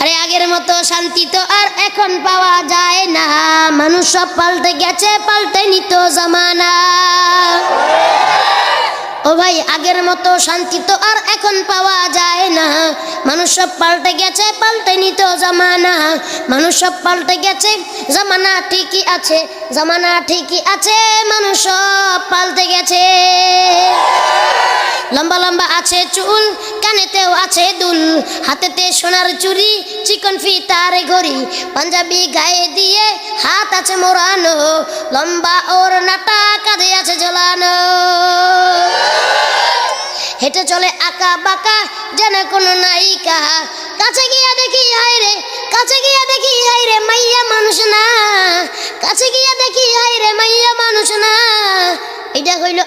আরে আগের মতো শান্তি তো আর এখন পাওয়া যায় না, মানুষ সব পাল্টে গেছে, পাল্টেনি তো জামানা। ও ভাই আগের মতো শান্তি তো আর এখন পাওয়া যায় না, মানুষ সব পাল্টে গেছে, পাল্টেনি তো জামানা। মানুষ সব পাল্টে গেছে, জামানা ঠিকই আছে, জামানা ঠিকই আছে, মানুষ সব পাল্টে গেছে। লম্বা লম্বা আছে চুল, কানেতেও আছে দুল, হাতেতে সোনার চুড়ি, চিকন ফিতার ঘড়ি, পাঞ্জাবি গায়ে দিয়ে হাত আছে মোড়ানো, লম্বা ওর নাটা কাঁধে আছে ঝোলানো। হেঁটে চলে আঁকা বাঁকা যেন কোনো নায়িকা, কাছে গিয়া দেখি হায় রে, কাছে গিয়া দেখি হায় রে মাইয়া মানুষ না, কাছে গিয়া দেখি হায় রে মাইয়া মানুষ না। এটা হইল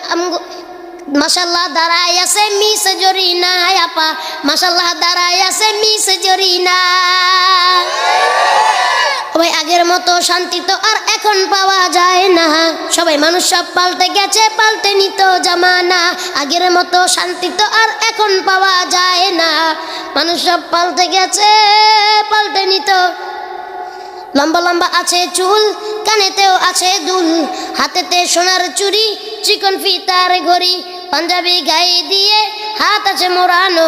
মাশাল্লাহ দাঁড়ায় আছে মিস জরিনা আপা, মাশাল্লাহ দাঁড়ায় আছে মিস জরিনা। ভাই আগের মতো শান্তি তো আর এখন পাওয়া যায় না, সবাই মানুষ সব পাল্টে গেছে, পাল্টেনি তো জামানা। আগের মতো শান্তি তো আর এখন পাওয়া যায় না, মানুষ সব পাল্টে গেছে, পাল্টেনি তো। লম্বা লম্বা আছে চুল, কানেতেও আছে দুল, হাতেতে সোনার চুড়ি, চিকন ফিতার ঘড়ি, পাঞ্জাবি গায়ে দিয়ে হাত আছে মোড়ানো,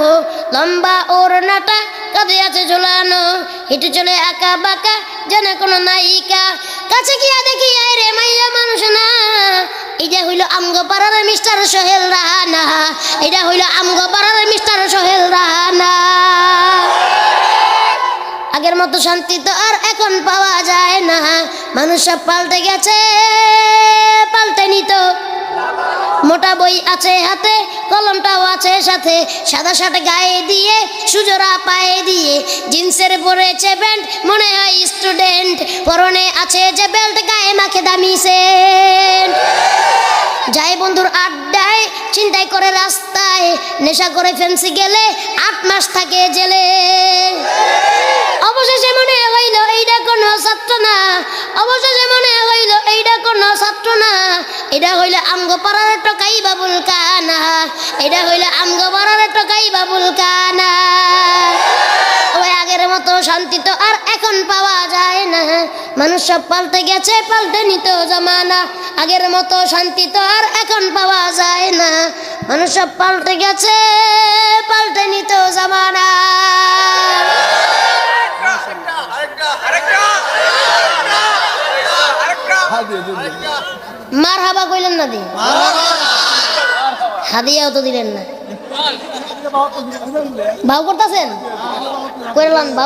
লম্বা ওড়নাটা কাঁধে আছে ঝোলানো। হেঁটে চলে আঁকা বাঁকা যেন কোনো নায়িকা, কাছে গিয়া দেখি আয় রে মাইয়া মানুষ না। এটা হইল আমগো পাড়ার মিস্টার সোহেল রানা, এটা হইল আমগো পাড়ার মিস্টার সোহেল রানা। আগের মতো শান্তি তো আর এখন পাওয়া যায় না, মানুষ সব পাল্টে গেছে, পাল্টেনি তো। মোটা বই আছে হাতে, কলমটাও আছে সাথে, সাদা শার্ট গায়ে দিয়ে, সুজোড়া পায়ে দিয়ে, জিন্সের পরেছে প্যান্ট, মনে হয় স্টুডেন্ট, পরনে আছে যে বেল্ট, গায়ে মাখে দামি সেন্ট। যায় বন্ধুর আড্ডায়, চিন্তাই করে রাস্তায়, নেশা করে ফেন্সি গেলে 8 মাস থাকে জেলে। অবশেষে মনে হইল এইটা কোনো ছাত্র না, অবশেষে মনে হইল এইটা কোনো ছাত্র না, এটা হইল আমগো পাড়ার টকাই বাবুল কানা, এটা হইল আমগো পাড়ার টকাই বাবুল কানা। ওই আগের মতো শান্তি তো আর এখন পাওয়া যায় না, মানুষ সব পাল্টে গেছে, পাল্টেনি তো জামানা। আগের মতো শান্তি তো আর এখন পাওয়া যায় না, মানুষ সব পাল্টে গেছে, পাল্টেনি তো জামানা। মার হাবা কইলেন না দি, হাদিয়াও তো দিলেন না। ভাও করতেছেন, কইলাম ভাও।